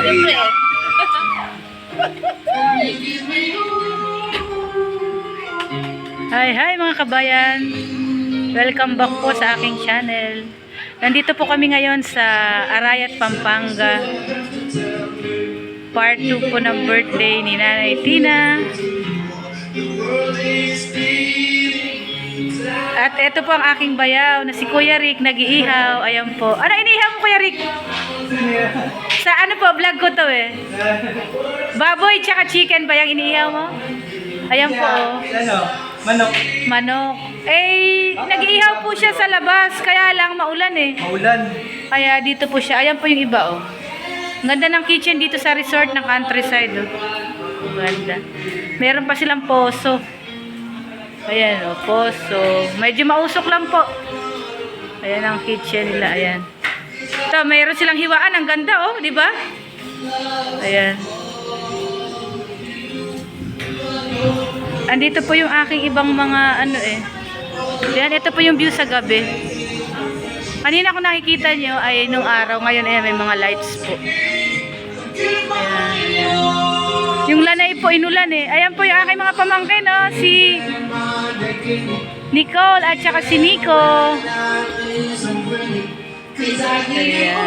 Siyempre. Hi mga kabayan. Welcome back po sa aking channel. Nandito po kami ngayon sa Arayat, Pampanga. Part 2 po ng birthday ni Nanay Tina. At ito po ang aking bayaw na si Kuya Rick nag-iihaw. Ayan po. Ano iniihaw mo, Kuya Rick? Sa ano po, vlog ko to eh. Baboy tsaka chicken ba yung iniihaw mo? Ayan po. Ano? Manok. Manok. Eh, nag-iihaw po siya sa labas. Kaya lang maulan eh. Maulan. Kaya dito po siya. Ayan po yung iba oh. Ang ganda ng kitchen dito sa resort ng countryside oh. Ang ganda. Meron pa silang poso. Ayan oh, poso. Medyo mausok lang po. Ayan ang kitchen nila. Ayan. Ito, mayroon silang hiwaan. Ang ganda oh, di ba? Ayan. Andito po yung aking ibang mga ano eh. Ayan, ito po yung view sa gabi. Kanina kung nakikita nyo ay nung araw. Ngayon ay may mga lights po. Ayan, ayan. Yung lanay po inulan eh. Ayan po yung aking mga pamangkin oh. Si Nicole at saka si Nico. Ayan.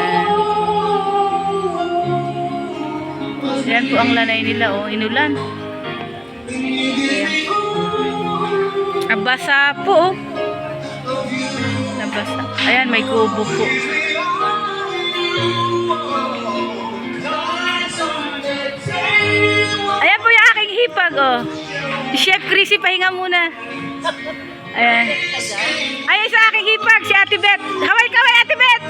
Ayan po ang lanay nila oh. Inulan. Ayan. Nabasa po oh. Nabasa. Ayan, may kubo po. Ayan po yung aking hipag oh. Chef Chrissy, pahinga muna. Ayan. Ayan sa aking hipag, si Ate Beth. Kaway-kaway, Ate Beth.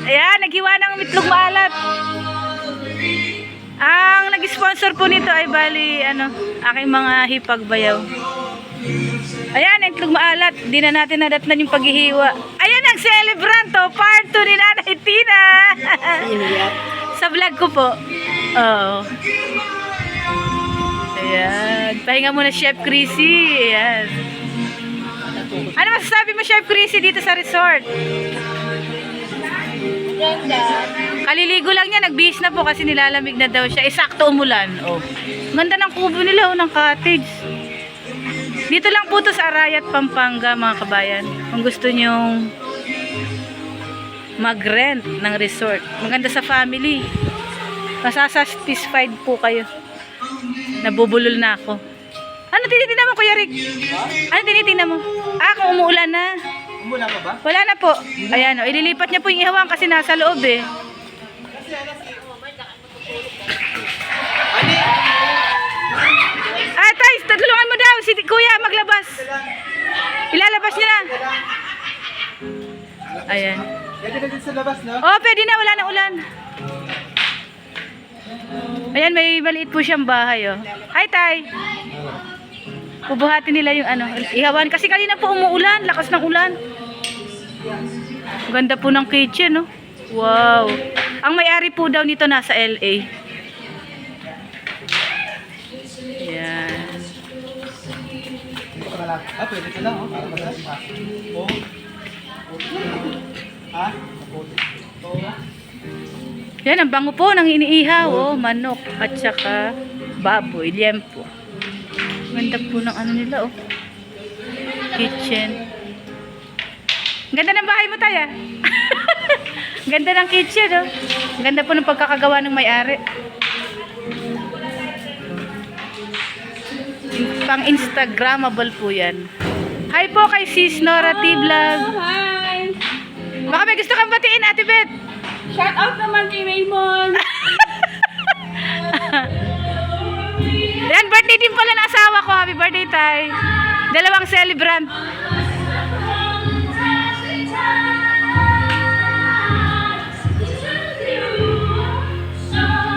Ayan, naghiwa ng itlog maalat. Ang nag-sponsor po nito ay bali, ano, aking mga hipag bayaw. Ayan, itlog maalat. Di na natin nadatnan yung paghihiwa. Ayan ang celebrant to, part 2 ni Nanay Tina. Sa vlog ko po. Oo. Ayan. Pahinga muna Chef Chrissy. Ayan. Ano masasabi mo Chef Chrissy dito sa resort? Ganda. Kaliligo lang niya, nagbihis na po kasi nilalamig na daw siya. Sakto umulan. Oh. Ganda ng kubo nila, oh, ng cottage. Dito lang po to sa Arayat, Pampanga, mga kabayan. Kung gusto nyong mag-rent ng resort. Maganda sa family. Masasatisfied po kayo. Nabubulol na ako. Ano tinitingnan mo, Kuya Rick? Ano tinitingnan mo? Ah, kung umuulan na. Umulan pa ba? Wala na po. Ayan, oh, ililipat niya po yung ihawang kasi nasa loob eh. Ah, Tay, tulungan mo daw si Kuya maglabas. Ilalabas niya na. Ayan. Pwede na din sa labas, no? Oh, pwede na, wala na ulan. Ayan, may maliit po siyang bahay oh. Hi, Tay. Bubuhatin nila yung ano, ihawan kasi kanina po umuulan, lakas ng ulan. Ganda po ng kitchen, no? Wow. Ang may-ari po daw nito nasa LA. Ayan. Ah, pwede ka lang, oh. Para madalas pa. Oh. Ha? Oh. Yan, ang bango po ng iniihaw, oh. Manok at saka baboy, liempo. Ganda po ng ano nila, oh. Kitchen. Ganda ng bahay mo, Tay, ah. Ganda ng kitchen, oh. Ganda po ng pagkakagawa ng may-ari. Pang Instagrammable po yan. Hi po kay Sis Nora T. Vlog. Hi. Baka may gusto kang batiin, Ate Beth. Shout out naman kay Raymond. Yan, birthday din pala ng asawa ko. Happy birthday, Tay. Dalawang celebrant.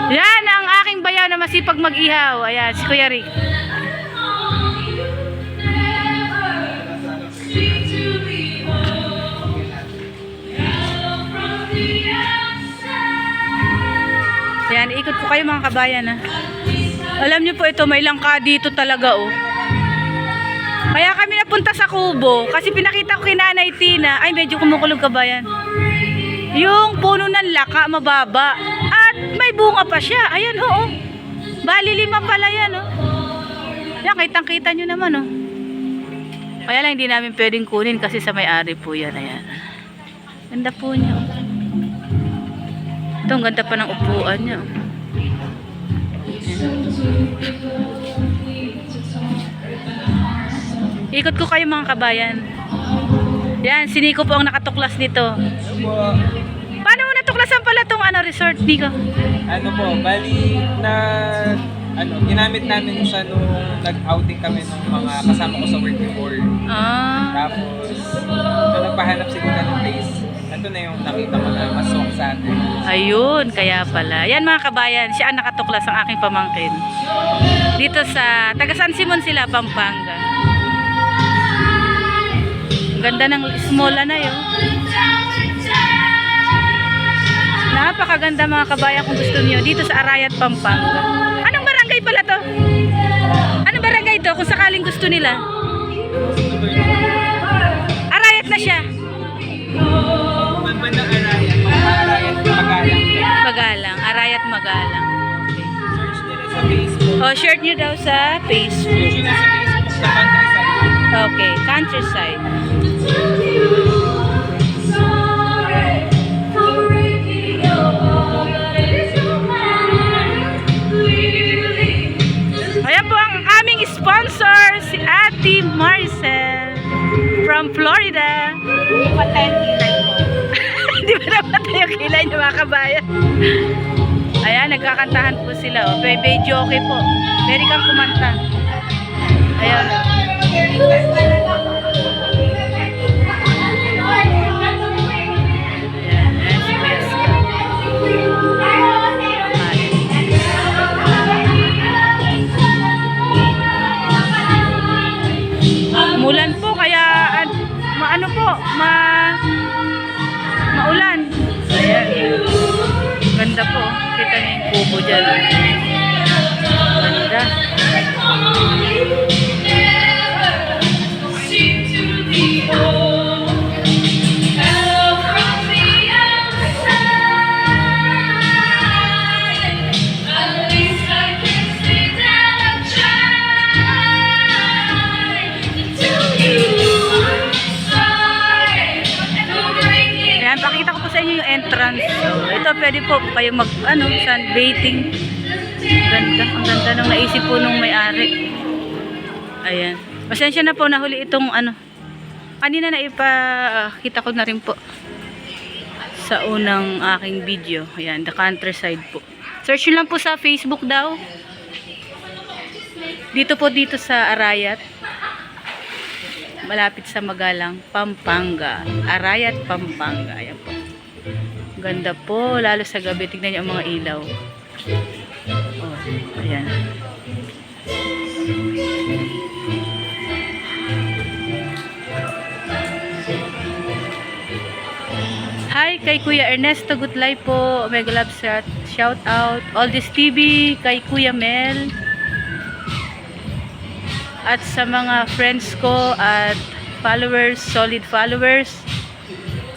Yan ang aking bayaw na masipag mag-ihaw. Ayan, si Kuya Rick. Ayan, ikot ko kayo mga kabayan ha. Alam niyo po ito, may langka dito talaga oh. Kaya kami napunta sa kubo kasi pinakita ko kay Nanay Tina. Ay, medyo kumukulog kabayan. Yung puno ng laka mababa. At May bunga pa siya. Ayan, oo. Bali 5 pala yan, oh. Yan, kitang-kita nyo naman, oh. Kaya lang, hindi namin pwedeng kunin kasi sa may-ari po yan. Ayan. Ganda po niya, oh. Ito, ang ganda pa ng upuan niya, oh. Ikot ko kayo mga kabayan. Yan, si Nico po ang nakatuklas nito. Po, Paano mo natuklasan pala tong resort, Nico? ano po, bali na ginamit namin siya nung nag-outing kami ng mga kasama ko sa work before. Ah, Tapos, nung nagpahanap sila ng place, ito na yung nakita ko na mas swak sa atin. ayun, kaya pala. Yan mga kabayan, siya ang nakatuklas ang aking pamangkin. Dito sa, taga San Simon sila, Pampanga. Ang ganda ng small na yun. Napakaganda mga kabayan kung gusto niyo dito sa Arayat, Pampanga. Anong barangay pala to? Anong barangay to kung sakaling gusto nila? Arayat na siya. Bandang Arayan, Magalang. Magalang, Arayat Magalang. Okay. Search nila sa Facebook. Oh, share niyo daw sa Facebook. Search nila sa Facebook sa countryside. Okay, countryside. Ayan po ang aming sponsor, si Ate Maricel from Florida. Hindi pa tayo kilay po. Hindi pa naman tayo kilay niyo mga kabayan. Ayan, nagkakantahan po sila. Oh. Bebe jockey po. Pwede kang kumanta. Ayan. Ayan, ayan si Kuya Scott. Mulan po kaya maano po, maulan. Ayan. Ganda po. Kita niyo yung kubo dyan. Ganda. Ayan, pakita ko po sa inyo yung entrance. So, ito pwede po kayong sunbathing. Ganda, ang ganda ng naisip po nung may-ari. Ayan. Pasensya na po, nahuli itong kanina na ipakita ko na rin po sa unang aking video. Ayan, the countryside po. Search nyo lang po sa Facebook daw. Dito po sa Arayat. Malapit sa Magalang, Pampanga. Arayat, Pampanga. Ayan po. Ganda po, lalo sa gabi. Tignan nyo ang mga ilaw. Oh, ayan. Hi kay Kuya Ernesto Gutlay po. Mega love shout out. All this TV kay Kuya Mel. At sa mga friends ko at followers, solid followers.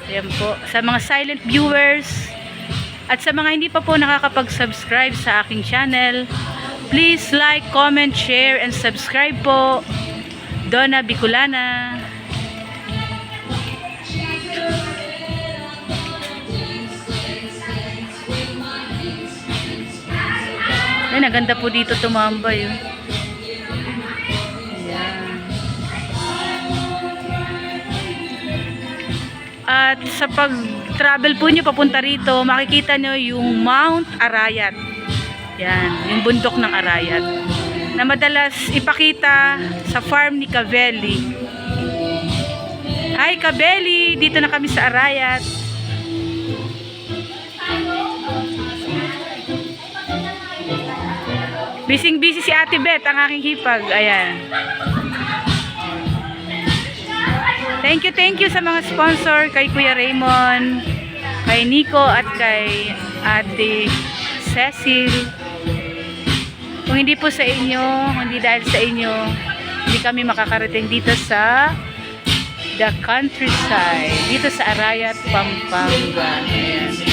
Ayan po. Sa mga silent viewers. At sa mga hindi pa po nakakapag-subscribe sa aking channel, please like, comment, share, and subscribe po. Donna Bicolana. Ay, naganda po dito tumambay. Ayan. At sa pag-travel po nyo papunta rito, makikita nyo yung Mount Arayat. Yan, yung bundok ng Arayat. Na madalas ipakita sa farm ni Cavelli. Hi Cavelli, dito na kami sa Arayat. Busy si Ate Beth, ang aking hipag. Ayan. Thank you sa mga sponsor, kay Kuya Raymond, kay Nico at kay Ate Cecil. Kung hindi po sa inyo, hindi dahil sa inyo, hindi kami makakarating dito sa the countryside, dito sa Arayat, Pampanga. Ayan.